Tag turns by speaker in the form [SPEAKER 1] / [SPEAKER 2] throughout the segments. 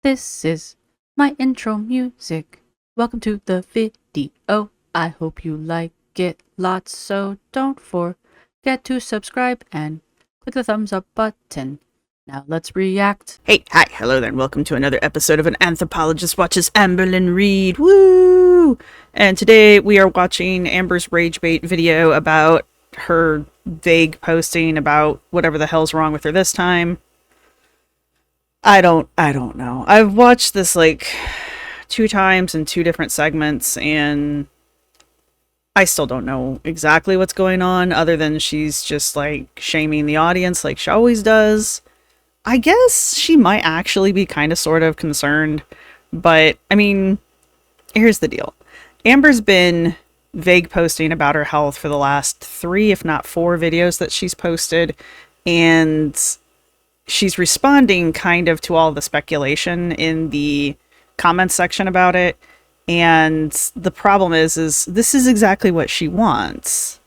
[SPEAKER 1] This is my intro music. Welcome to the video. I hope you like it lots, so don't forget to subscribe and click the thumbs up button. Now let's react.
[SPEAKER 2] Hey, hi, hello there, and welcome to another episode of An Anthropologist Watches Amberlynn Read. Woo! And today we are watching Amber's rage bait video about her vague posting about whatever the hell's wrong with her this time. I don't know. I've watched this like 2 times in 2 different segments, and I still don't know exactly what's going on, other than she's just like shaming the audience like she always does. I guess she might actually be kind of sort of concerned, but I mean, here's the deal. Amber's been vague posting about her health for the last 3, if not 4 videos that she's posted, and she's responding kind of to all the speculation in the comments section about it. And the problem is this is exactly what she wants.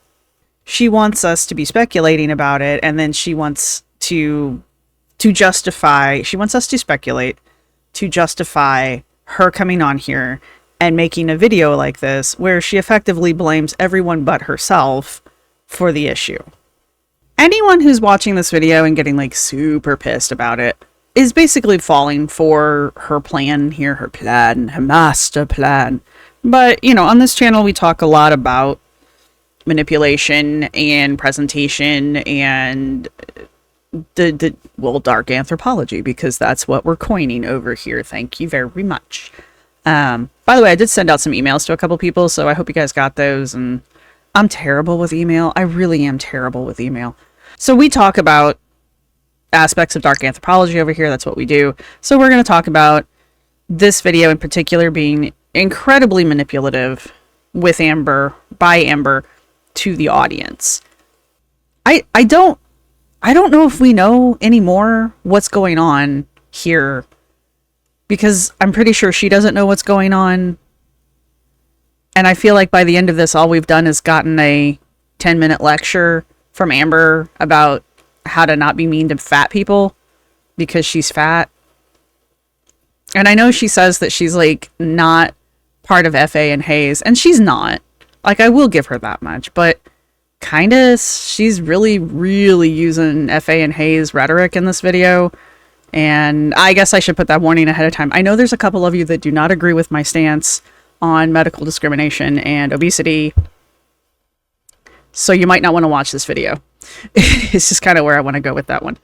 [SPEAKER 2] She wants us to be speculating about it, and then she wants to justify, she wants us to speculate to justify her coming on here and making a video like this where she effectively blames everyone but herself for the issue. Anyone who's watching this video and getting like super pissed about it is basically falling for her plan here, her master plan. But, you know, on this channel we talk a lot about manipulation and presentation and dark anthropology, because that's what we're coining over here. Thank you very much. By the way, I did send out some emails to a couple people, so I hope you guys got those. And I'm terrible with email. I really am terrible with email. So we talk about aspects of dark anthropology over here. That's what we do. So we're going to talk about this video in particular being incredibly manipulative with Amber, by Amber, to the audience. I don't know if we know anymore what's going on here, because I'm pretty sure she doesn't know what's going on. And I feel like by the end of this, all we've done is gotten a 10-minute lecture from Amber about how to not be mean to fat people because she's fat. And I know she says that she's like not part of FA and Hayes, and she's not. Like, I will give her that much, but kind of she's really using FA and Hayes rhetoric in this video. And I guess I should put that warning ahead of time. I know there's a couple of you that do not agree with my stance on medical discrimination and obesity, so you might not want to watch this video. It's just kind of where I want to go with that one.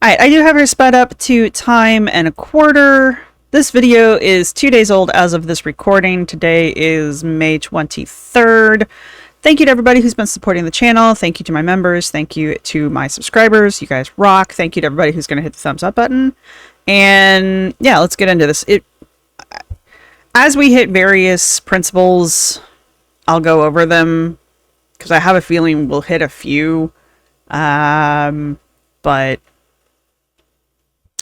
[SPEAKER 2] Alright, I do have her sped up to time and a quarter. This video is 2 days old as of this recording. Today is May 23rd. Thank you to everybody who's been supporting the channel. Thank you to my members. Thank you to my subscribers. You guys rock. Thank you to everybody who's going to hit the thumbs up button. And yeah, let's get into this. As we hit various principles, I'll go over them, because I have a feeling we'll hit a few. But I'm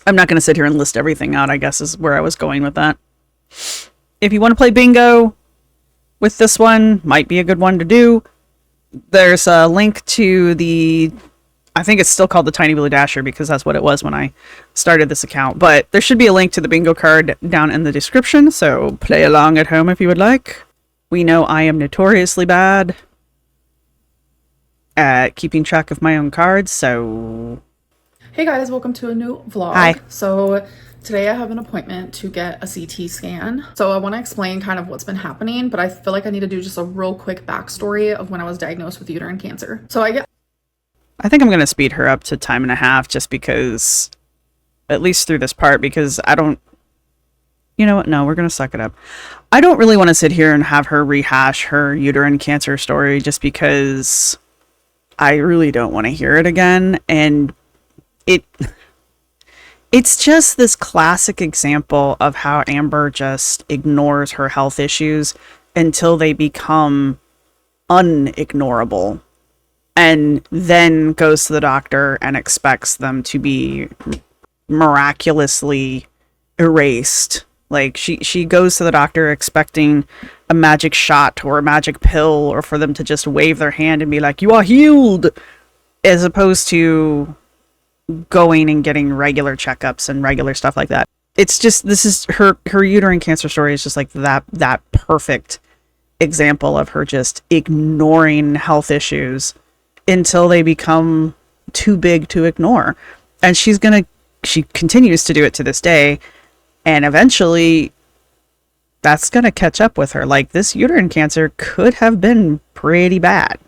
[SPEAKER 2] not going to sit here and list everything out, I guess is where I was going with that. If you want to play bingo with this one, might be a good one to do. There's a link to the, I think it's still called the Tiny Blue Dasher, because that's what it was when I started this account. But there should be a link to the bingo card down in the description, so play along at home if you would like. We know I am notoriously bad at keeping track of my own cards, so...
[SPEAKER 3] Hey guys, welcome to a new vlog.
[SPEAKER 2] Hi.
[SPEAKER 3] So today I have an appointment to get a CT scan. So I want to explain kind of what's been happening, but I feel like I need to do just a real quick backstory of when I was diagnosed with uterine cancer. So I
[SPEAKER 2] think I'm going to speed her up to time and a half, just because, at least through this part, because I don't... You know what? No, we're going to suck it up. I don't really want to sit here and have her rehash her uterine cancer story, just because I really don't want to hear it again. And it's just this classic example of how Amber just ignores her health issues until they become unignorable, and then goes to the doctor and expects them to be miraculously erased. Like, she goes to the doctor expecting a magic shot or a magic pill, or for them to just wave their hand and be like, "You are healed," as opposed to going and getting regular checkups and regular stuff like that. it's just, this is her uterine cancer story is just like that perfect example of her just ignoring health issues until they become too big to ignore. And she continues to do it to this day, and eventually that's gonna catch up with her. Like, this uterine cancer could have been pretty bad.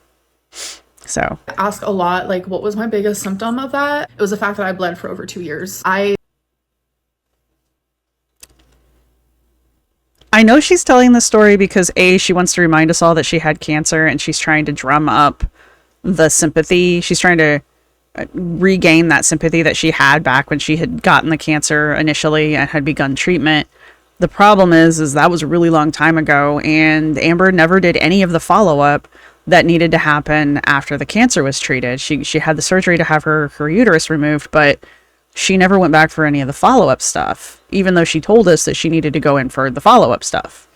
[SPEAKER 2] So
[SPEAKER 3] I ask a lot, like, what was my biggest symptom of that? It was the fact that I bled for over 2 years.
[SPEAKER 2] I know she's telling this story because she wants to remind us all that she had cancer, and she's trying to drum up the sympathy. She's trying to regain that sympathy that she had back when she had gotten the cancer initially and had begun treatment. The problem is that was a really long time ago, and Amber never did any of the follow-up that needed to happen after the cancer was treated. She had the surgery to have her uterus removed, but she never went back for any of the follow-up stuff, even though she told us that she needed to go in for the follow-up stuff,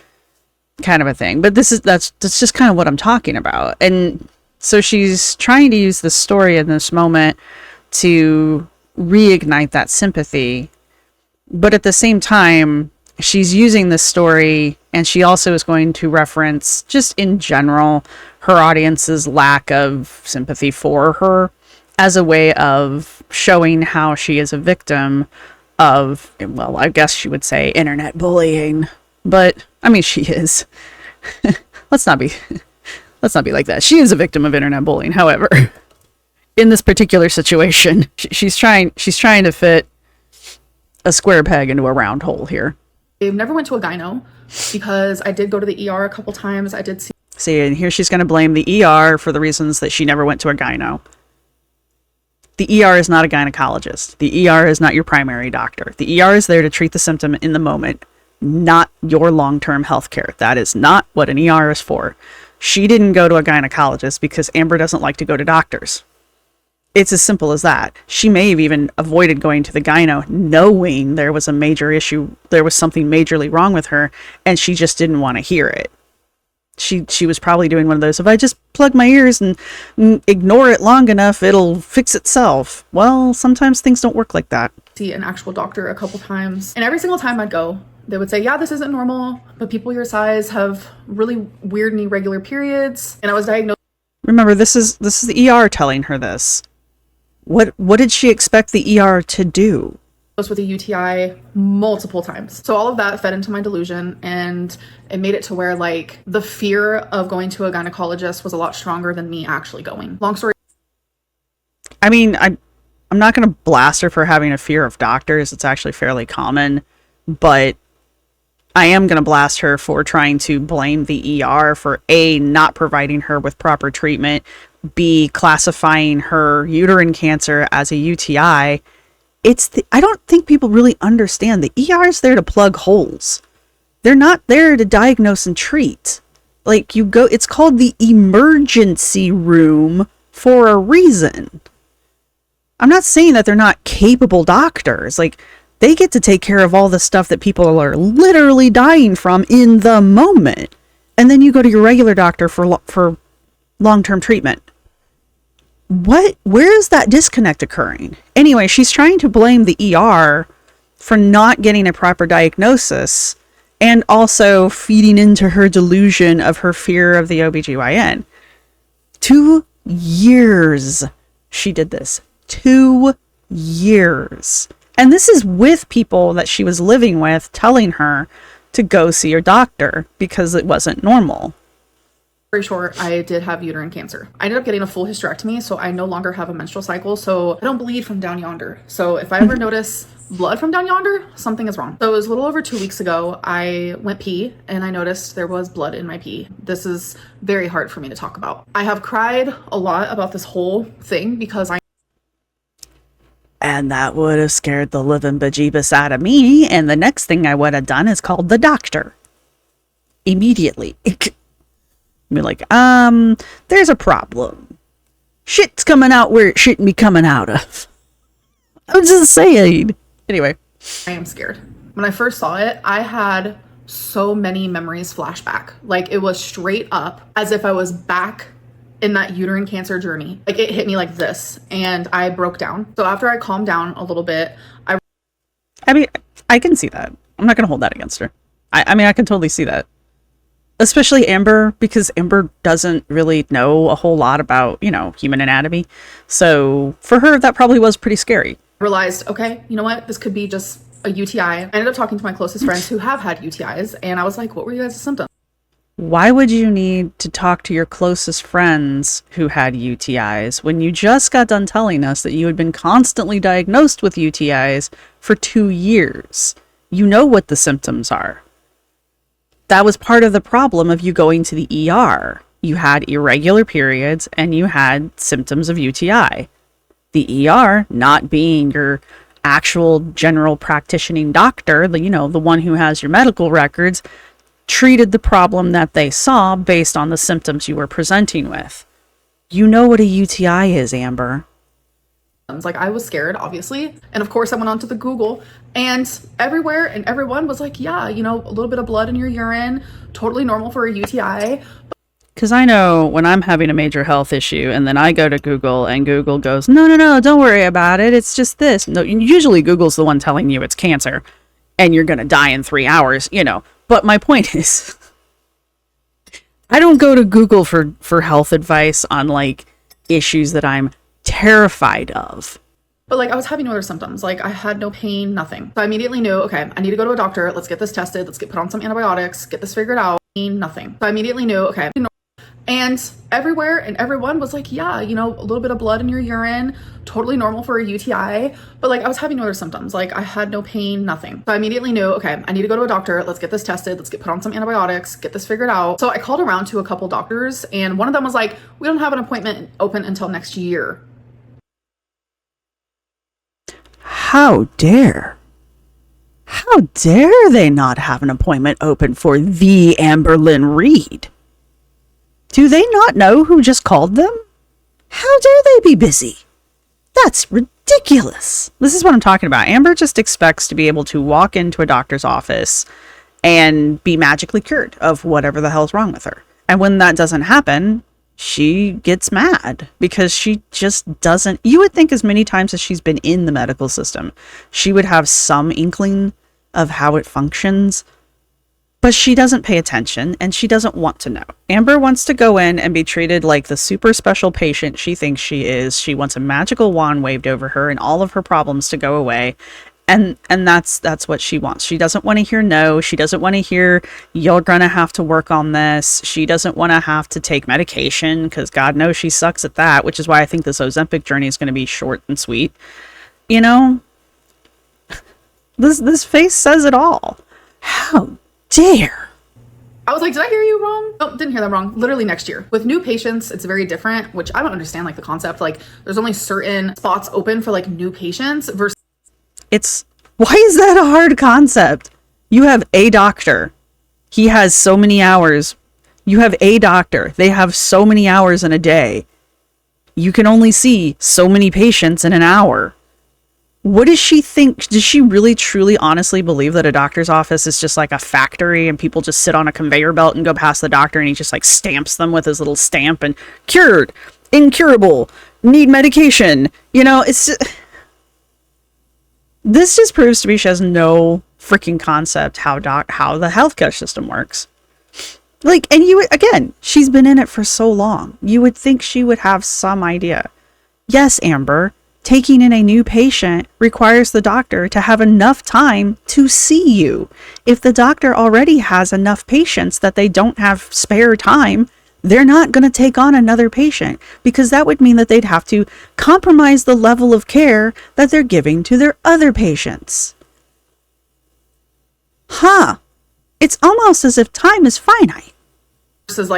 [SPEAKER 2] kind of a thing. But that's just kind of what I'm talking about. And so she's trying to use this story in this moment to reignite that sympathy. But at the same time, she's using this story, and she also is going to reference, just in general, her audience's lack of sympathy for her as a way of showing how she is a victim of, well, I guess she would say internet bullying. But, I mean, she is. Let's not be like that. She is a victim of internet bullying. However, in this particular situation, she's trying to fit a square peg into a round hole here.
[SPEAKER 3] I never went to a gyno because I did go to the ER a couple times. I did
[SPEAKER 2] see, and here she's going to blame the ER for the reasons that she never went to a gyno. The ER is not a gynecologist. The ER is not your primary doctor. The ER is there to treat the symptom in the moment, not your long-term health care. That is not what an ER is for. She didn't go to a gynecologist because Amber doesn't like to go to doctors. It's as simple as that. She may have even avoided going to the gyno knowing there was a major issue, there was something majorly wrong with her, and she just didn't want to hear it. She was probably doing one of those, if I just plug my ears and ignore it long enough, it'll fix itself. Well, sometimes things don't work like that.
[SPEAKER 3] See an actual doctor a couple times, and every single time I'd go, they would say, yeah, this isn't normal, but people your size have really weird and irregular periods. And I was diagnosed.
[SPEAKER 2] Remember, this is the ER telling her this. What did she expect the ER to do?
[SPEAKER 3] With a UTI multiple times. So all of that fed into my delusion, and it made it to where, like, the fear of going to a gynecologist was a lot stronger than me actually going. Long story.
[SPEAKER 2] I mean, I'm not going to blast her for having a fear of doctors. It's actually fairly common, but I am going to blast her for trying to blame the ER for A, not providing her with proper treatment, B, classifying her uterine cancer as a UTI. I don't think people really understand the ER is there to plug holes. They're not there to diagnose and treat. Like, it's called the emergency room for a reason. I'm not saying that they're not capable doctors. Like, they get to take care of all the stuff that people are literally dying from in the moment. And then you go to your regular doctor for long-term treatment. Where is that disconnect occurring? Anyway, she's trying to blame the ER for not getting a proper diagnosis and also feeding into her delusion of her fear of the OBGYN. 2 years she did this. 2 years. And this is with people that she was living with telling her to go see her doctor because it wasn't normal.
[SPEAKER 3] Very short, I did have uterine cancer. I ended up getting a full hysterectomy, so I no longer have a menstrual cycle, so I don't bleed from down yonder. So if I ever notice blood from down yonder, something is wrong. So it was a little over 2 weeks ago, I went pee and I noticed there was blood in my pee. This is very hard for me to talk about. I have cried a lot about this whole thing because
[SPEAKER 2] and that would have scared the living bejeebus out of me, and the next thing I would have done is called the doctor. Immediately. Be like, there's a problem. Shit's coming out where it shouldn't be coming out of. I'm just saying. Anyway.
[SPEAKER 3] I am scared. When I first saw it, I had so many memories flash back. Like, it was straight up as if I was back in that uterine cancer journey. Like, it hit me like this, and I broke down. So after I calmed down a little bit,
[SPEAKER 2] I mean, I can see that. I'm not going to hold that against her. I mean, I can totally see that. Especially Amber, because Amber doesn't really know a whole lot about, human anatomy. So for her, that probably was pretty scary.
[SPEAKER 3] I realized, okay, you know what? This could be just a UTI. I ended up talking to my closest friends who have had UTIs, and I was like, what were you guys' symptoms?
[SPEAKER 2] Why would you need to talk to your closest friends who had UTIs when you just got done telling us that you had been constantly diagnosed with UTIs for 2 years? You know what the symptoms are. That was part of the problem of you going to the ER. You had irregular periods and you had symptoms of UTI. The ER, not being your actual general practicing doctor, the one who has your medical records, treated the problem that they saw based on the symptoms you were presenting with. You know what a UTI is, Amber.
[SPEAKER 3] Like, I was scared, obviously. And of course, I went onto the Google, and everywhere and everyone was like, yeah, a little bit of blood in your urine, totally normal for a UTI.
[SPEAKER 2] Because I know when I'm having a major health issue and then I go to Google and Google goes, no, don't worry about it. It's just this. No, usually Google's the one telling you it's cancer and you're going to die in 3 hours, But my point is, I don't go to Google for health advice on issues that I'm terrified of.
[SPEAKER 3] But I was having no other symptoms. I had no pain, nothing. So I immediately knew, okay, I need to go to a doctor. Let's get this tested. Let's get put on some antibiotics, get this figured out. Nothing. So I immediately knew, okay. And everywhere and everyone was like, yeah, a little bit of blood in your urine, totally normal for a UTI. But I was having no other symptoms. I had no pain, nothing. So I immediately knew, okay, I need to go to a doctor. Let's get this tested. Let's get put on some antibiotics, get this figured out. So I called around to a couple doctors, and one of them was like, we don't have an appointment open until next year.
[SPEAKER 2] How dare they not have an appointment open for the Amberlynn Reed? Do they not know who just called them? How dare they be busy? That's ridiculous. This is what I'm talking about. Amber just expects to be able to walk into a doctor's office and be magically cured of whatever the hell's wrong with her. And when that doesn't happen, she gets mad because she just doesn't. You would think as many times as she's been in the medical system, she would have some inkling of how it functions. But she doesn't pay attention and she doesn't want to know. Amber wants to go in and be treated like the super special patient she thinks she is. She wants a magical wand waved over her and all of her problems to go away. And that's what she wants. She doesn't want to hear no. She doesn't want to hear you're going to have to work on this. She doesn't want to have to take medication because God knows she sucks at that, which is why I think this Ozempic journey is going to be short and sweet. This face says it all. How dare.
[SPEAKER 3] I was like, did I hear you wrong? Oh, didn't hear that wrong. Literally next year. With new patients, it's very different, which I don't understand the concept. There's only certain spots open for new patients versus.
[SPEAKER 2] Why is that a hard concept? You have a doctor. He has so many hours. You have a doctor. They have so many hours in a day. You can only see so many patients in an hour. What does she think? Does she really, truly, honestly believe that a doctor's office is just like a factory and people just sit on a conveyor belt and go past the doctor and he just stamps them with his little stamp and cured, incurable, need medication? It's just, this just proves to me she has no freaking concept how the healthcare system works. And she's been in it for so long. You would think she would have some idea. Yes, Amber. Taking in a new patient requires the doctor to have enough time to see you. If the doctor already has enough patients that they don't have spare time, they're not going to take on another patient because that would mean that they'd have to compromise the level of care that they're giving to their other patients. It's almost as if time is finite.
[SPEAKER 3] Versus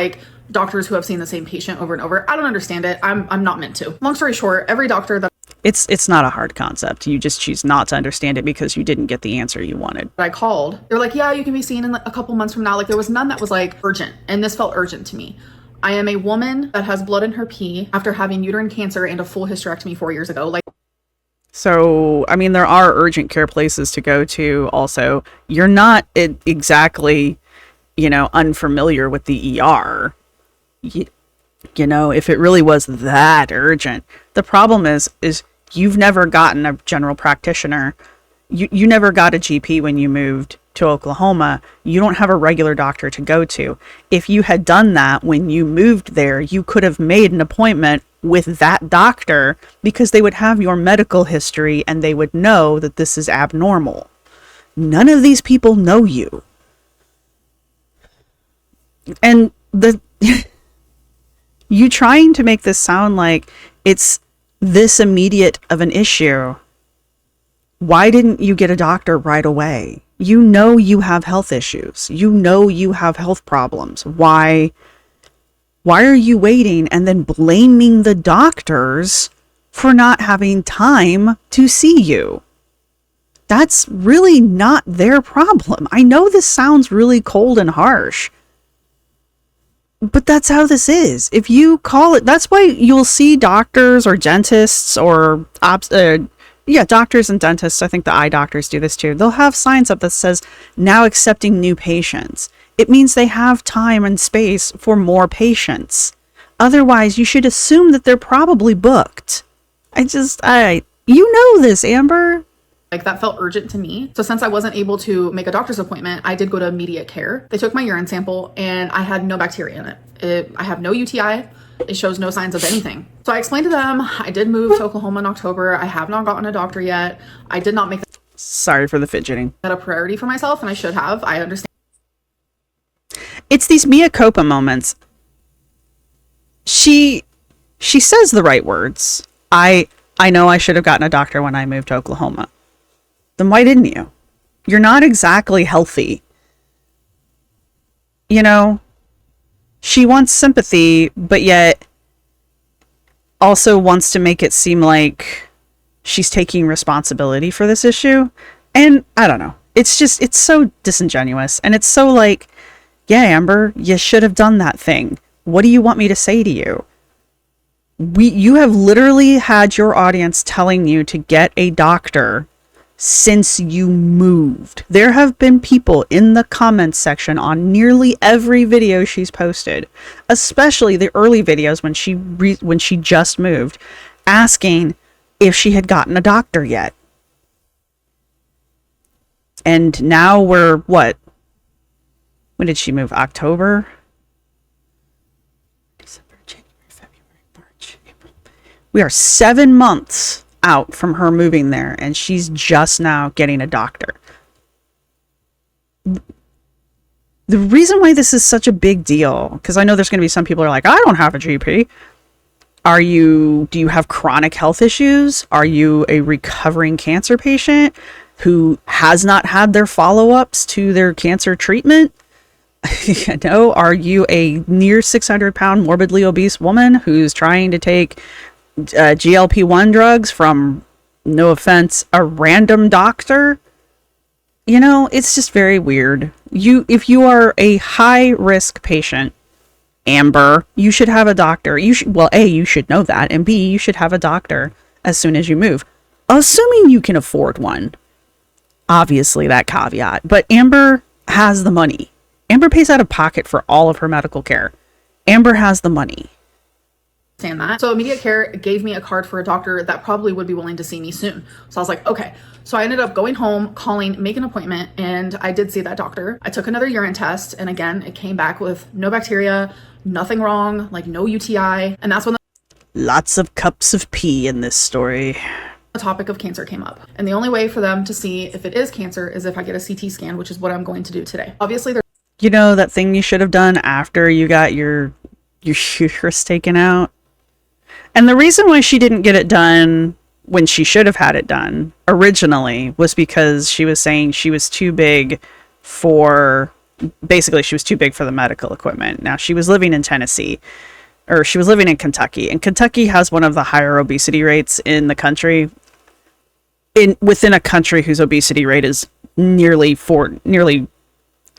[SPEAKER 3] doctors who have seen the same patient over and over. I don't understand it. I'm not meant to. Long story short, every doctor that
[SPEAKER 2] it's not a hard concept. You just choose not to understand it because you didn't get the answer you wanted.
[SPEAKER 3] I called. They were like, yeah, you can be seen in a couple months from now. There was none that was urgent. And this felt urgent to me. I am a woman that has blood in her pee after having uterine cancer and a full hysterectomy 4 years ago.
[SPEAKER 2] So, there are urgent care places to go to. Also, you're not exactly, unfamiliar with the ER. If it really was that urgent. The problem is you've never gotten a general practitioner You never got a GP when you moved to Oklahoma. You don't have a regular doctor to go to. If you had done that when you moved there, you could have made an appointment with that doctor because they would have your medical history and they would know that this is abnormal. None of these people know you. And you trying to make this sound like it's this immediate of an issue. Why didn't you get a doctor right away? You know you have health issues. You know you have health problems. Why are you waiting and then blaming the doctors for not having time to see you? That's really not their problem. I know this sounds really cold and harsh, but that's how this is. If you call it, that's why you'll see doctors or dentists or doctors and dentists. I think the eye doctors do this too. They'll have signs up that says now accepting new patients. It means they have time and space for more patients. Otherwise, you should assume that they're probably booked. You know this, Amber.
[SPEAKER 3] Like, that felt urgent to me. So since I wasn't able to make a doctor's appointment, I did go to immediate care. They took my urine sample and I had no bacteria in it. I have no UTI. It shows no signs of anything. So I explained to them, I did move to Oklahoma in October. I have not gotten a doctor yet. I did not make
[SPEAKER 2] Sorry for the fidgeting.
[SPEAKER 3] that a priority for myself, and I should have. I understand.
[SPEAKER 2] It's these mea culpa moments. She says the right words. I know I should have gotten a doctor when I moved to Oklahoma. Then why didn't you? You're not exactly healthy. You know, she wants sympathy, but yet also wants to make it seem like she's taking responsibility for this issue. And I don't know. It's so disingenuous. And it's so like, yeah, Amber, you should have done that thing. What do you want me to say to you? You have literally had your audience telling you to get a doctor since you moved. There have been people in the comments section on nearly every video she's posted, especially the early videos when she just moved, asking if she had gotten a doctor yet. And now we're what? When did she move? October? December, January, February, March, April. We are 7 months out from her moving there, and she's just now getting a doctor. The reason why this is such a big deal, because I know there's going to be some people who are like, I don't have a GP. Do you have chronic health issues? Are you a recovering cancer patient who has not had their follow-ups to their cancer treatment? Are you a near 600-pound morbidly obese woman who's trying to take GLP-1 drugs from, no offense, a random doctor? It's just very weird. If you are a high-risk patient, Amber, you should have a doctor. You should know that, and B, you should have a doctor as soon as you move, assuming you can afford one. Obviously, that caveat. But Amber has the money. Amber pays out of pocket for all of her medical care. Amber has the money.
[SPEAKER 3] That. So immediate care gave me a card for a doctor that probably would be willing to see me soon. So I was like, okay. So I ended up going home, calling, make an appointment, and I did see that doctor. I took another urine test, and again, it came back with no bacteria, nothing wrong, like no UTI. And that's when
[SPEAKER 2] lots of cups of pee in this story.
[SPEAKER 3] The topic of cancer came up. And the only way for them to see if it is cancer is if I get a CT scan, which is what I'm going to do today. Obviously,
[SPEAKER 2] that thing you should have done after you got your uterus taken out. And the reason why she didn't get it done when she should have had it done originally was because she was saying she was too big for the medical equipment. Now, she was living in Tennessee, or she was living in Kentucky, and Kentucky has one of the higher obesity rates in the country. Within a country whose obesity rate is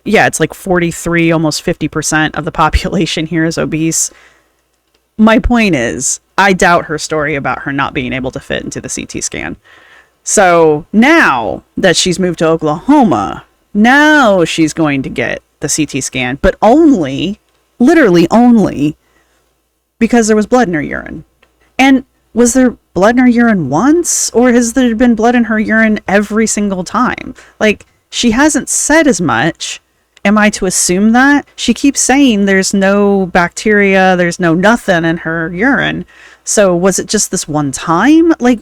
[SPEAKER 2] it's like 43, almost 50% of the population here is obese. My point is, I doubt her story about her not being able to fit into the CT scan. So now that she's moved to Oklahoma, now she's going to get the CT scan, but literally only, because there was blood in her urine. And was there blood in her urine once, or has there been blood in her urine every single time? Like, she hasn't said as much. Am I to assume that? She keeps saying there's no bacteria, there's no nothing in her urine. So was it just this one time? Like,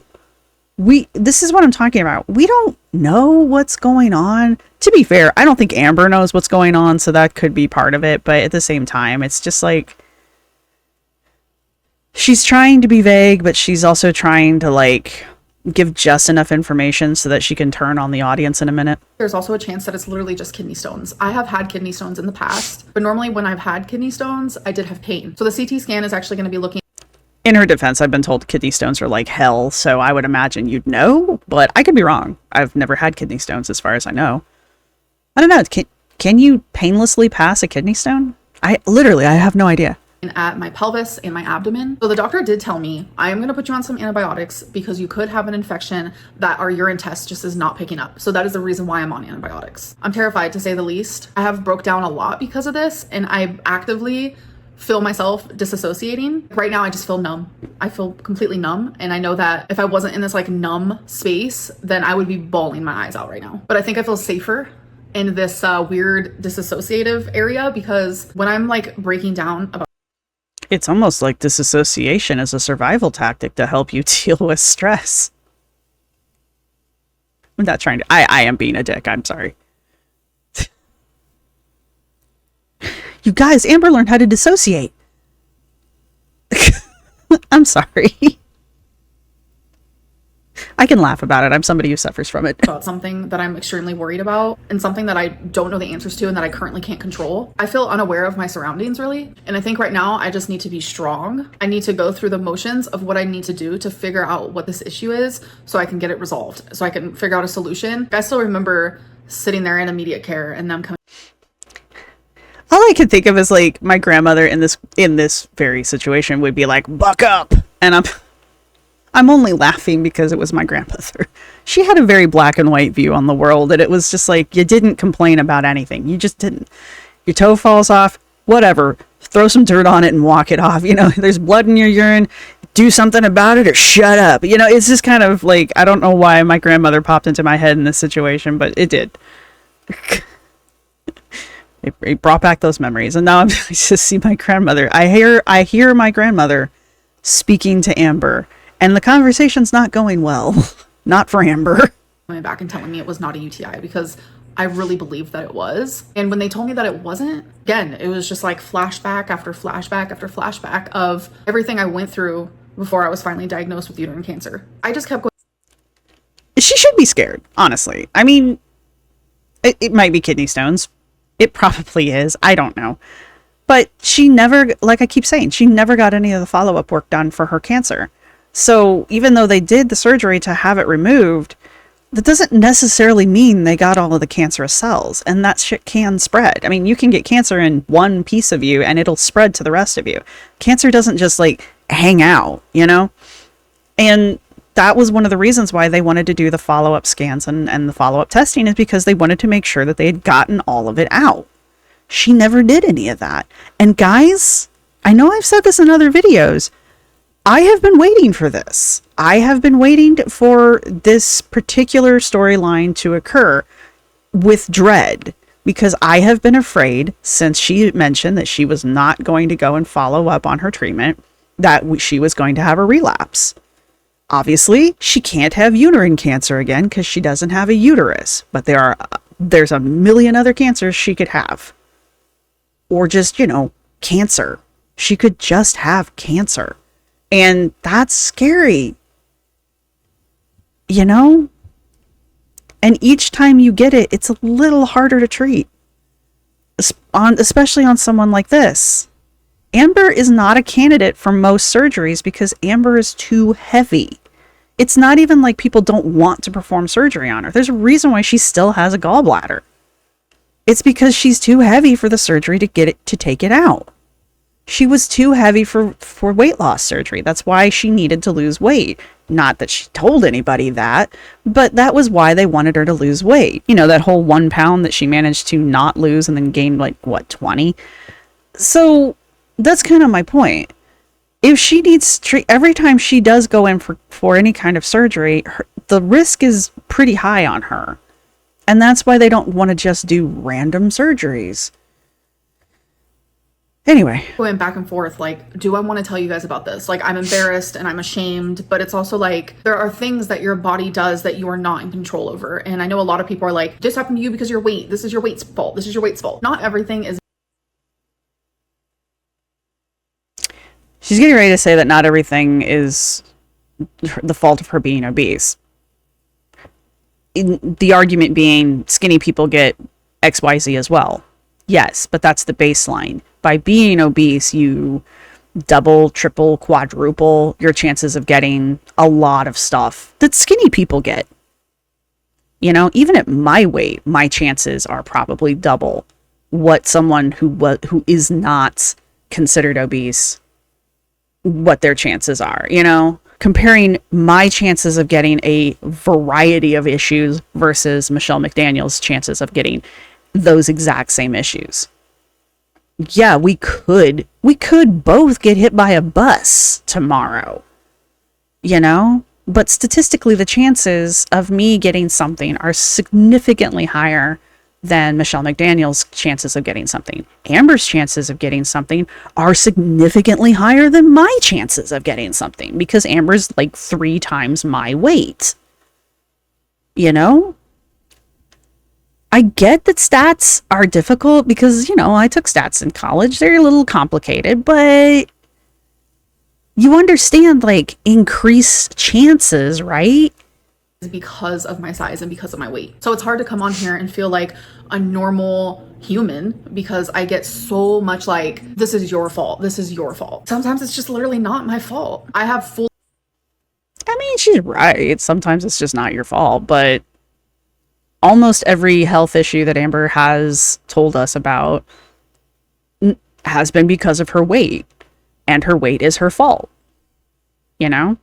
[SPEAKER 2] this is what I'm talking about. We don't know what's going on. To be fair, I don't think Amber knows what's going on, so that could be part of it. But at the same time, it's just like, she's trying to be vague, but she's also trying to, like, give just enough information so that she can turn on the audience in a minute.
[SPEAKER 3] There's also a chance that it's literally just kidney stones. I have had kidney stones in the past, but normally when I've had kidney stones, I did have pain. So the CT scan is actually going to be looking.
[SPEAKER 2] In her defense, I've been told kidney stones are like hell, so I would imagine you'd know, but I could be wrong. I've never had kidney stones as far as I know. I don't know. Can you painlessly pass a kidney stone? I have no idea.
[SPEAKER 3] At my pelvis and my abdomen. So the doctor did tell me, I am going to put you on some antibiotics because you could have an infection that our urine test just is not picking up. So that is the reason why I'm on antibiotics. I'm terrified, to say the least. I have broke down a lot because of this, and I actively feel myself disassociating. Right now I just feel numb. I feel completely numb, and I know that if I wasn't in this like numb space, then I would be bawling my eyes out right now. But I think I feel safer in this weird disassociative area, because when I'm like breaking down about,
[SPEAKER 2] it's almost like disassociation is a survival tactic to help you deal with stress. I'm not trying to... I am being a dick. I'm sorry. You guys, Amber learned how to dissociate. I'm sorry. I can laugh about it. I'm somebody who suffers from it.
[SPEAKER 3] about something that I'm extremely worried about, and something that I don't know the answers to and that I currently can't control. I feel unaware of my surroundings, really. And I think right now I just need to be strong. I need to go through the motions of what I need to do to figure out what this issue is so I can get it resolved, so I can figure out a solution. I still remember sitting there in immediate care and them coming.
[SPEAKER 2] All I can think of is like my grandmother in this very situation would be like, "Buck up," and I'm only laughing because it was my grandmother. She had a very black and white view on the world, and it was just like, you didn't complain about anything. You just didn't. Your toe falls off, whatever. Throw some dirt on it and walk it off. You know, there's blood in your urine. Do something about it or shut up. You know, it's just kind of like, I don't know why my grandmother popped into my head in this situation, but it did. It brought back those memories, and now I just see my grandmother. I hear my grandmother speaking to Amber. And the conversation's not going well. Not for Amber.
[SPEAKER 3] Coming back and telling me it was not a UTI, because I really believed that it was. And when they told me that it wasn't, again, it was just like flashback after flashback after flashback of everything I went through before I was finally diagnosed with uterine cancer. I just kept going.
[SPEAKER 2] She should be scared, honestly. I mean, it might be kidney stones. It probably is. I don't know. But she never, like I keep saying, she never got any of the follow-up work done for her cancer. So even though they did the surgery to have it removed, that doesn't necessarily mean they got all of the cancerous cells, and that shit can spread. I mean, you can get cancer in one piece of you and it'll spread to the rest of you. Cancer doesn't just like hang out, you know? And that was one of the reasons why they wanted to do the follow-up scans and the follow-up testing, is because they wanted to make sure that they had gotten all of it out. She never did any of that. And guys, I know I've said this in other videos, I have been waiting for this. I have been waiting for this particular storyline to occur with dread, because I have been afraid since she mentioned that she was not going to go and follow up on her treatment, that she was going to have a relapse. Obviously, she can't have uterine cancer again because she doesn't have a uterus, but there's a million other cancers she could have. Or just, you know, cancer. She could just have cancer. And that's scary, you know? And each time you get it, it's a little harder to treat, especially on someone like this. Amber is not a candidate for most surgeries because Amber is too heavy. It's not even like people don't want to perform surgery on her. There's a reason why she still has a gallbladder. It's because she's too heavy for the surgery to take it out. She was too heavy for weight loss surgery. That's why she needed to lose weight. Not that she told anybody that, but that was why they wanted her to lose weight. You know, that whole 1 pound that she managed to not lose and then gained, like, what, 20? So that's kind of my point. if she needs every time she does go in for any kind of surgery, the risk is pretty high on her. And that's why they don't want to just do random surgeries. Anyway.
[SPEAKER 3] Going back and forth, like, do I want to tell you guys about this? Like, I'm embarrassed and I'm ashamed, but it's also like, there are things that your body does that you are not in control over. And I know a lot of people are like, this happened to you because your weight. This is your weight's fault. This is your weight's fault. Not everything is.
[SPEAKER 2] She's getting ready to say that not everything is the fault of her being obese. The argument being skinny people get XYZ as well. Yes, but that's the baseline. By being obese, you double, triple, quadruple your chances of getting a lot of stuff that skinny people get. You know, even at my weight, my chances are probably double what someone who is not considered obese, what their chances are, you know? Comparing my chances of getting a variety of issues versus Michelle McDaniel's chances of getting those exact same issues. Yeah, we could both get hit by a bus tomorrow, you know? But statistically, the chances of me getting something are significantly higher than Michelle McDaniel's chances of getting something. Amber's chances of getting something are significantly higher than my chances of getting something because Amber's like 3 times my weight. You know? I get that stats are difficult because, you know, I took stats in college. They're a little complicated, but you understand, like, increased chances, right?
[SPEAKER 3] Because of my size and because of my weight. So it's hard to come on here and feel like a normal human because I get so much like, this is your fault. This is your fault. Sometimes it's just literally not my fault. I have full.
[SPEAKER 2] I mean, she's right. Sometimes it's just not your fault, but almost every health issue that Amber has told us about has been because of her weight, and her weight is her fault, you know?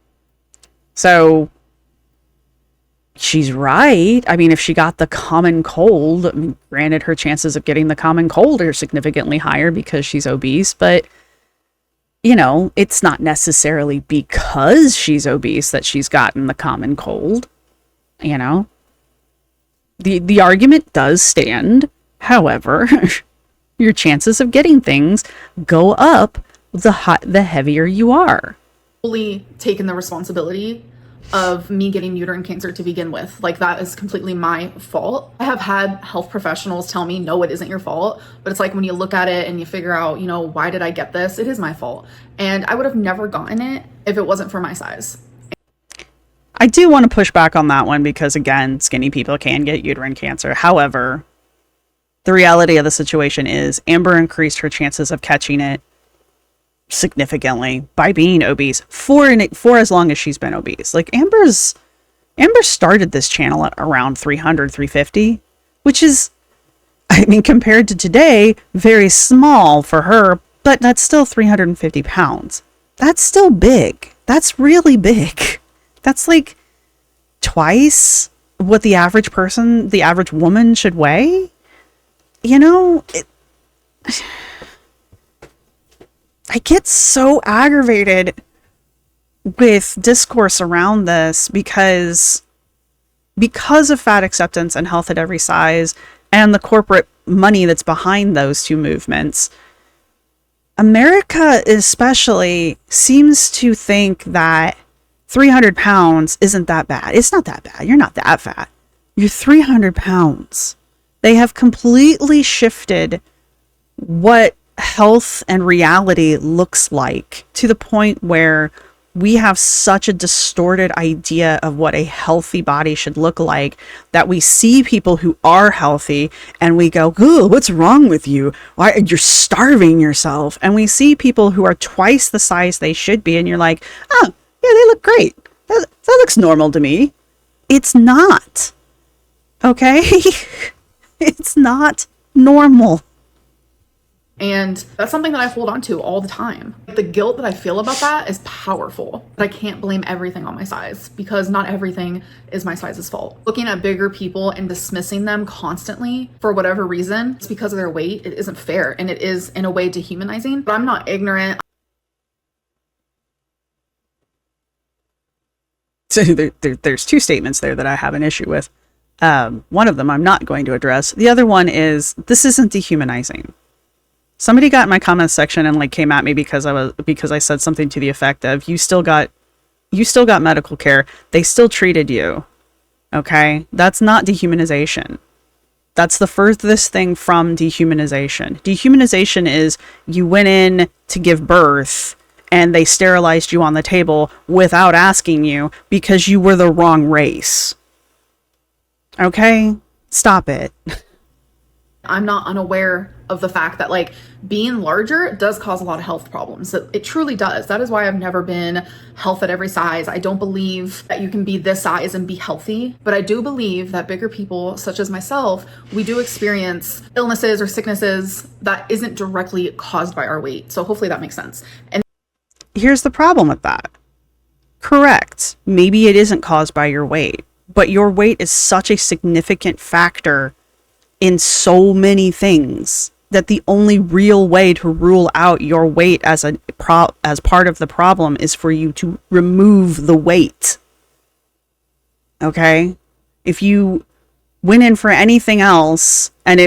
[SPEAKER 2] So she's right. I mean, if she got the common cold, I mean, granted, her chances of getting the common cold are significantly higher because she's obese, but, you know, it's not necessarily because she's obese that she's gotten the common cold, you know? The argument does stand. However, your chances of getting things go up the heavier you are.
[SPEAKER 3] Fully taken the responsibility of me getting uterine cancer to begin with. Like, that is completely my fault. I have had health professionals tell me, no, it isn't your fault. But it's like, when you look at it and you figure out, you know, why did I get this? It is my fault. And I would have never gotten it if it wasn't for my size.
[SPEAKER 2] I do want to push back on that one because, again, skinny people can get uterine cancer. However, the reality of the situation is Amber increased her chances of catching it significantly by being obese for as long as she's been obese. Like, Amber started this channel at around 300, 350, which is, I mean, compared to today, very small for her, but that's still 350 pounds. That's still big. That's really big. That's like twice what the average woman should weigh. You know, I get so aggravated with discourse around this because of fat acceptance and health at every size and the corporate money that's behind those two movements. America especially seems to think that 300 pounds isn't that bad. It's not that bad. You're not that fat. You're 300 pounds. They have completely shifted what health and reality looks like to the point where we have such a distorted idea of what a healthy body should look like that we see people who are healthy and we go, "Ooh, what's wrong with you? Why you're starving yourself?" And we see people who are twice the size they should be and you're like, "Oh, yeah, they look great. That looks normal to me." It's not. Okay? It's not normal.
[SPEAKER 3] And that's something that I hold on to all the time. The guilt that I feel about that is powerful. But I can't blame everything on my size because not everything is my size's fault. Looking at bigger people and dismissing them constantly for whatever reason, it's because of their weight. It isn't fair, and it is in a way dehumanizing. But I'm not ignorant.
[SPEAKER 2] So there's two statements there that I have an issue with. One of them I'm not going to address. The other one is, this isn't dehumanizing. Somebody got in my comments section and like came at me because I said something to the effect of, you still got medical care. They still treated you. Okay? That's not dehumanization. That's the furthest thing from dehumanization. Dehumanization is you went in to give birth and they sterilized you on the table without asking you because you were the wrong race. Okay? Stop it.
[SPEAKER 3] I'm not unaware of the fact that like being larger does cause a lot of health problems. It truly does. That is why I've never been health at every size. I don't believe that you can be this size and be healthy, but I do believe that bigger people such as myself, we do experience illnesses or sicknesses that isn't directly caused by our weight. So hopefully that makes sense. And
[SPEAKER 2] here's the problem with that. Correct. Maybe it isn't caused by your weight, but your weight is such a significant factor in so many things that the only real way to rule out your weight as part of the problem is for you to remove the weight. Okay? If you went in for anything else and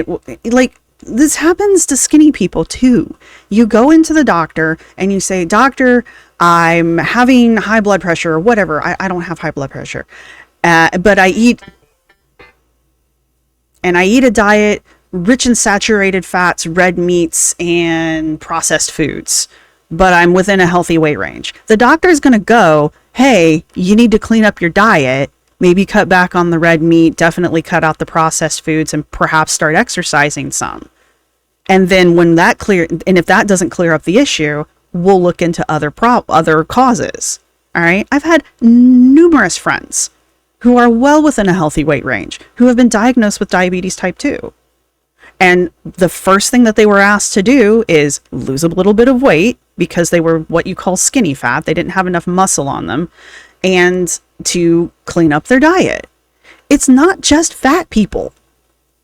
[SPEAKER 2] this happens to skinny people too. You go into the doctor and you say, "Doctor, I'm having high blood pressure," or whatever. I don't have high blood pressure. But I eat a diet rich in saturated fats, red meats, and processed foods, but I'm within a healthy weight range. The doctor is going to go, "Hey, you need to clean up your diet, maybe cut back on the red meat, definitely cut out the processed foods, and perhaps start exercising some." And then if that doesn't clear up the issue, we'll look into other causes. All right. I've had numerous friends who are well within a healthy weight range, who have been diagnosed with diabetes type 2. And the first thing that they were asked to do is lose a little bit of weight because they were what you call skinny fat. They didn't have enough muscle on them, and to clean up their diet. It's not just fat people.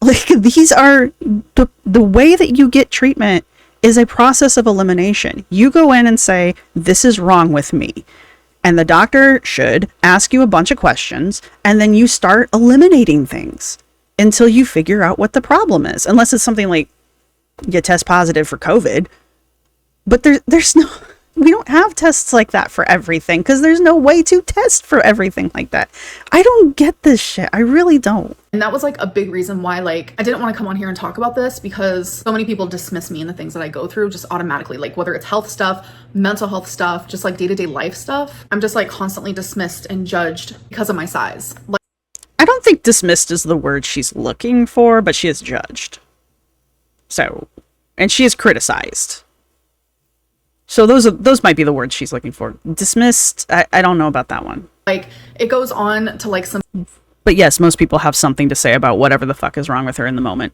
[SPEAKER 2] Like, these are the way that you get treatment is a process of elimination. You go in and say, "This is wrong with me." And the doctor should ask you a bunch of questions, and then you start eliminating things until you figure out what the problem is. Unless it's something like you test positive for COVID. But we don't have tests like that for everything because there's no way to test for everything like that. I don't get this shit. I really don't.
[SPEAKER 3] And that was like a big reason why like I didn't want to come on here and talk about this, because so many people dismiss me and the things that I go through just automatically, like whether it's health stuff, mental health stuff, just like day-to-day life stuff. I'm just like constantly dismissed and judged because of my size. Like,
[SPEAKER 2] I don't think dismissed is the word she's looking for, but she is judged. So, and she is criticized. So those might be the words she's looking for. Dismissed, I don't know about that one.
[SPEAKER 3] like it goes on to like some
[SPEAKER 2] But yes, most people have something to say about whatever the fuck is wrong with her in the moment.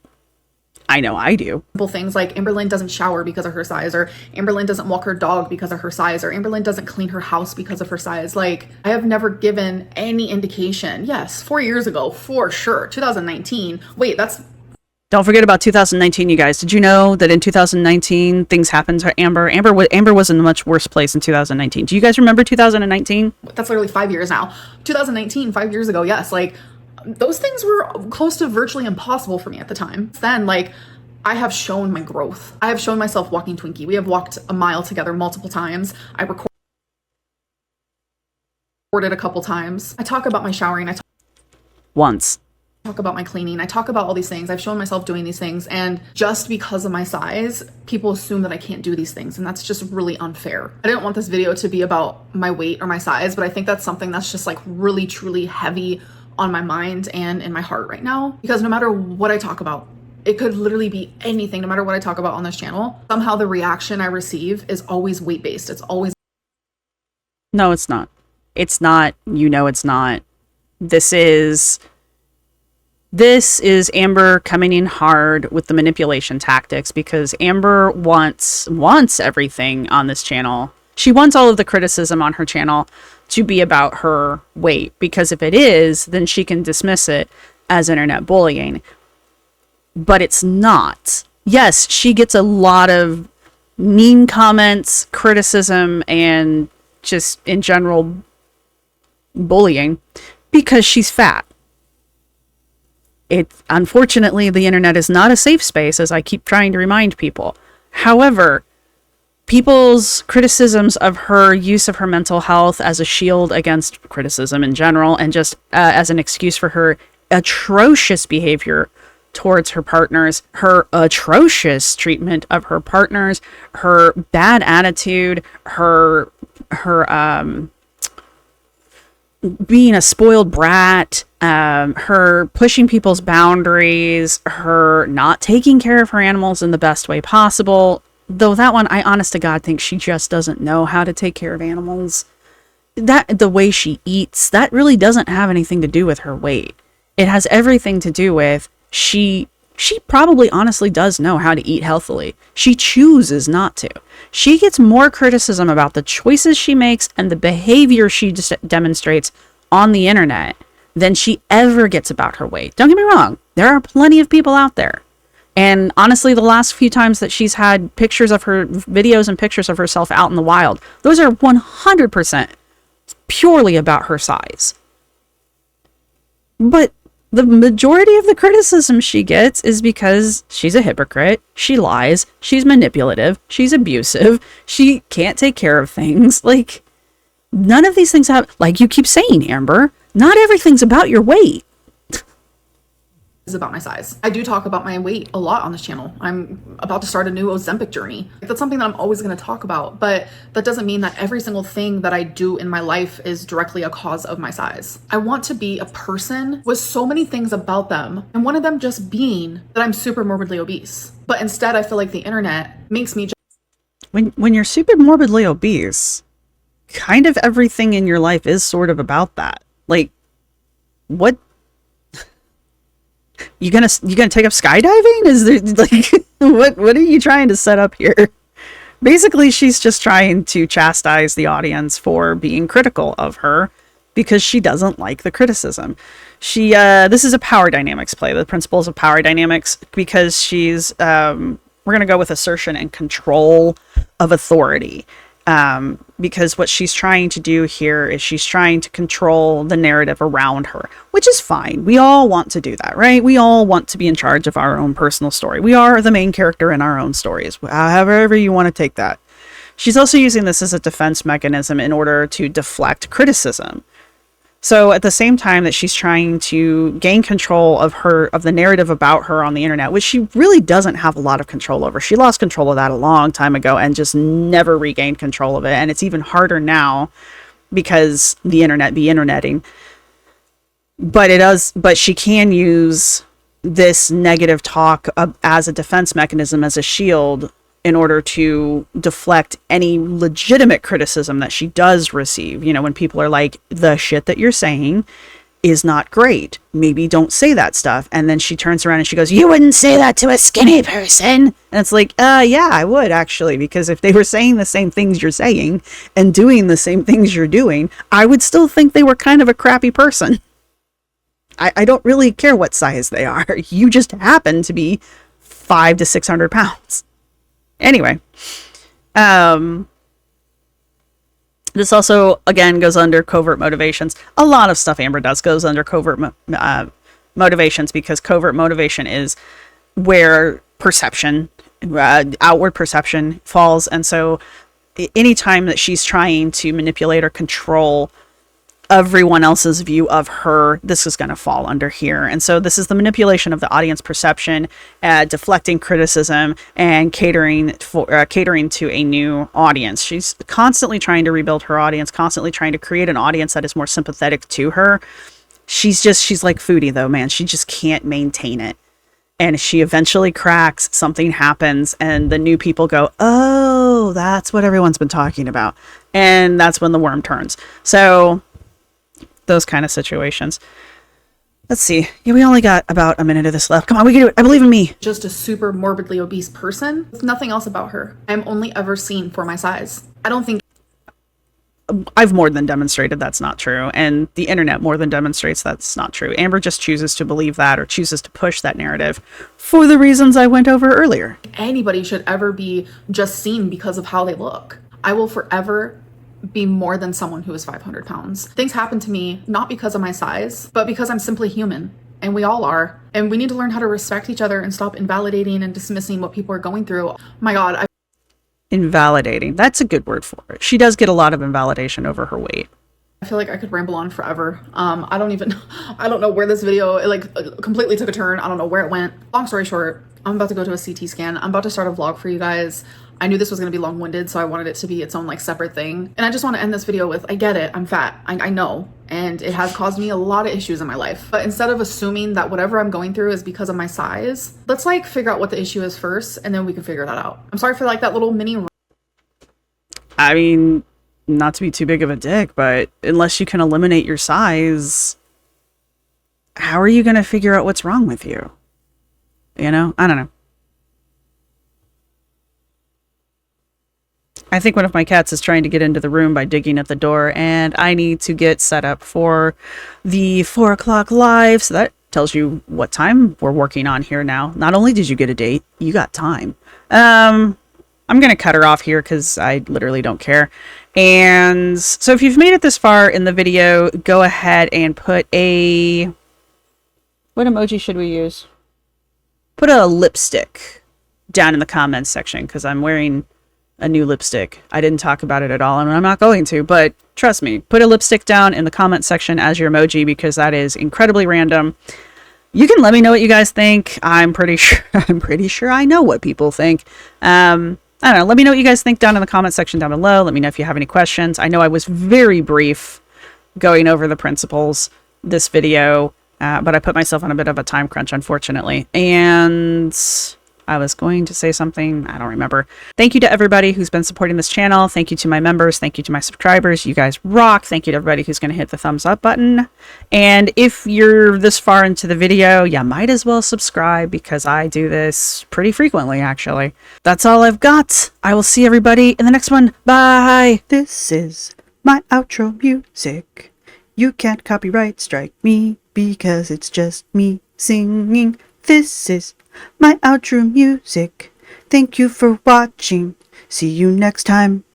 [SPEAKER 2] I know I do.
[SPEAKER 3] simple things like Amberlynn doesn't shower because of her size, or Amberlynn doesn't walk her dog because of her size, or Amberlynn doesn't clean her house because of her size. Like, I have never given any indication. Yes, 4 years ago, for sure. 2019. Wait, that's
[SPEAKER 2] Don't forget about 2019, you guys. Did you know that in 2019 things happened to Amber? Amber was in a much worse place in 2019. Do you guys remember 2019?
[SPEAKER 3] that's literally 5 years now. 2019, 5 years ago. Yes, like those things were close to virtually impossible for me at the time. Then, like, I have shown my growth. I have shown myself walking Twinkie. We have walked a mile together multiple times. I recorded a couple times. I talk about my showering.
[SPEAKER 2] Once.
[SPEAKER 3] Talk about my cleaning. I talk about all these things. I've shown myself doing these things, and just because of my size, people assume that I can't do these things, and that's just really unfair. I didn't want this video to be about my weight or my size, but I think that's something that's just like really truly heavy on my mind and in my heart right now, because no matter what I talk about, it could literally be anything. No matter what I talk about on this channel, somehow the reaction I receive is always weight-based. It's always
[SPEAKER 2] No, it's not. It's not. You know it's not. This is Amber coming in hard with the manipulation tactics, because Amber wants everything on this channel. She wants all of the criticism on her channel to be about her weight, because if it is, then she can dismiss it as internet bullying. But it's not. Yes, she gets a lot of mean comments, criticism, and just in general bullying because she's fat. Unfortunately, the internet is not a safe space, as I keep trying to remind people. However, people's criticisms of her use of her mental health as a shield against criticism in general, and just as an excuse for her atrocious behavior towards her partners, her atrocious treatment of her partners, her bad attitude, her being a spoiled brat, her pushing people's boundaries, her not taking care of her animals in the best way possible. Though that one, I honest to God think she just doesn't know how to take care of animals. The way she eats, that really doesn't have anything to do with her weight. It has everything to do with she probably honestly does know how to eat healthily. She chooses not to. She gets more criticism about the choices she makes and the behavior she demonstrates on the internet than she ever gets about her weight. Don't get me wrong. There are plenty of people out there. And honestly, the last few times that she's had pictures of her videos and pictures of herself out in the wild, those are 100% purely about her size. But the majority of the criticism she gets is because she's a hypocrite, she lies, she's manipulative, she's abusive, she can't take care of things. Like, none of these things have, like you keep saying, Amber, not everything's about your weight.
[SPEAKER 3] Is about my size. I do talk about my weight a lot on this channel. I'm about to start a new Ozempic journey. That's something that I'm always going to talk about, but that doesn't mean that every single thing that I do in my life is directly a cause of my size. I want to be a person with so many things about them, and one of them just being that I'm super morbidly obese. But instead, I feel like the internet makes me
[SPEAKER 2] when you're super morbidly obese, kind of everything in your life is sort of about that. Like, what? You gonna take up skydiving? Is there like what are you trying to set up here? Basically, she's just trying to chastise the audience for being critical of her because she doesn't like the criticism. This is a power dynamics play, the principles of power dynamics, because she's we're gonna go with assertion and control of authority. Because what she's trying to do here is she's trying to control the narrative around her, which is fine. We all want to do that, right? We all want to be in charge of our own personal story. We are the main character in our own stories, however you want to take that. She's also using this as a defense mechanism in order to deflect criticism. So at the same time that she's trying to gain control of the narrative about her on the internet, which she really doesn't have a lot of control over. She lost control of that a long time ago and just never regained control of it. And it's even harder now because the interneting. But she can use this negative talk as a defense mechanism, as a shield, in order to deflect any legitimate criticism that she does receive. You know, when people are like, the shit that you're saying is not great, maybe don't say that stuff. And then she turns around and she goes, you wouldn't say that to a skinny person. And it's like, yeah, I would actually, because if they were saying the same things you're saying and doing the same things you're doing, I would still think they were kind of a crappy person. I don't really care what size they are. You just happen to be 500 to 600 pounds. Anyway, this also, again, goes under covert motivations. A lot of stuff Amber does goes under covert motivations, because covert motivation is where perception, outward perception falls. And so anytime that she's trying to manipulate or control everyone else's view of her, this is going to fall under here. And so this is the manipulation of the audience perception, deflecting criticism, and catering to a new audience. She's constantly trying to rebuild her audience, constantly trying to create an audience that is more sympathetic to her. She's like Foodie though, man. She just can't maintain it. And she eventually cracks, something happens, and the new people go, oh, that's what everyone's been talking about. And that's when the worm turns. So those kind of situations. Let's see. Yeah, we only got about a minute of this left. Come on, we can do it. I believe in me.
[SPEAKER 3] just a super morbidly obese person with nothing else about her. I'm only ever seen for my size. I don't think
[SPEAKER 2] I've more than demonstrated that's not true. And the internet more than demonstrates that's not true. Amber just chooses to believe that, or chooses to push that narrative for the reasons I went over earlier.
[SPEAKER 3] anybody should ever be just seen because of how they look. I will forever be more than someone who is 500 pounds. Things happen to me not because of my size, but because I'm simply human. And we all are. And we need to learn how to respect each other and stop invalidating and dismissing what people are going through. My God.
[SPEAKER 2] Invalidating. That's a good word for it. She does get a lot of invalidation over her weight.
[SPEAKER 3] I feel like I could ramble on forever. I don't know where this video, completely took a turn. I don't know where it went. Long story short, I'm about to go to a CT scan. I'm about to start a vlog for you guys. I knew this was going to be long-winded, so I wanted it to be its own separate thing. And I just want to end this video with, I get it, I'm fat. I know. And it has caused me a lot of issues in my life. But instead of assuming that whatever I'm going through is because of my size, let's figure out what the issue is first, and then we can figure that out. I'm sorry for that little mini.
[SPEAKER 2] I mean, not to be too big of a dick, but unless you can eliminate your size, how are you going to figure out what's wrong with you? You know? I don't know. I think one of my cats is trying to get into the room by digging at the door, and I need to get set up for the 4 o'clock live. So that tells you what time we're working on here now. Not only did you get a date, you got time. I'm going to cut her off here because I literally don't care. And so if you've made it this far in the video, go ahead and put a... What emoji should we use? Put a lipstick down in the comments section because I'm wearing a new lipstick. I didn't talk about it at all, and I'm not going to, but trust me, put a lipstick down in the comment section as your emoji because that is incredibly random. You can let me know what you guys think. I'm pretty sure I know what people think. I don't know. Let me know what you guys think down in the comment section down below. Let me know if you have any questions. I know I was very brief going over the principles this video, but I put myself on a bit of a time crunch, unfortunately. And I was going to say something. I don't remember. Thank you to everybody who's been supporting this channel. Thank you to my members. Thank you to my subscribers. You guys rock. Thank you to everybody who's going to hit the thumbs up button. And if you're this far into the video, you might as well subscribe because I do this pretty frequently, actually. That's all I've got. I will see everybody in the next one. Bye.
[SPEAKER 1] This is my outro music. You can't copyright strike me because it's just me singing. This is my outro music. Thank you for watching. See you next time.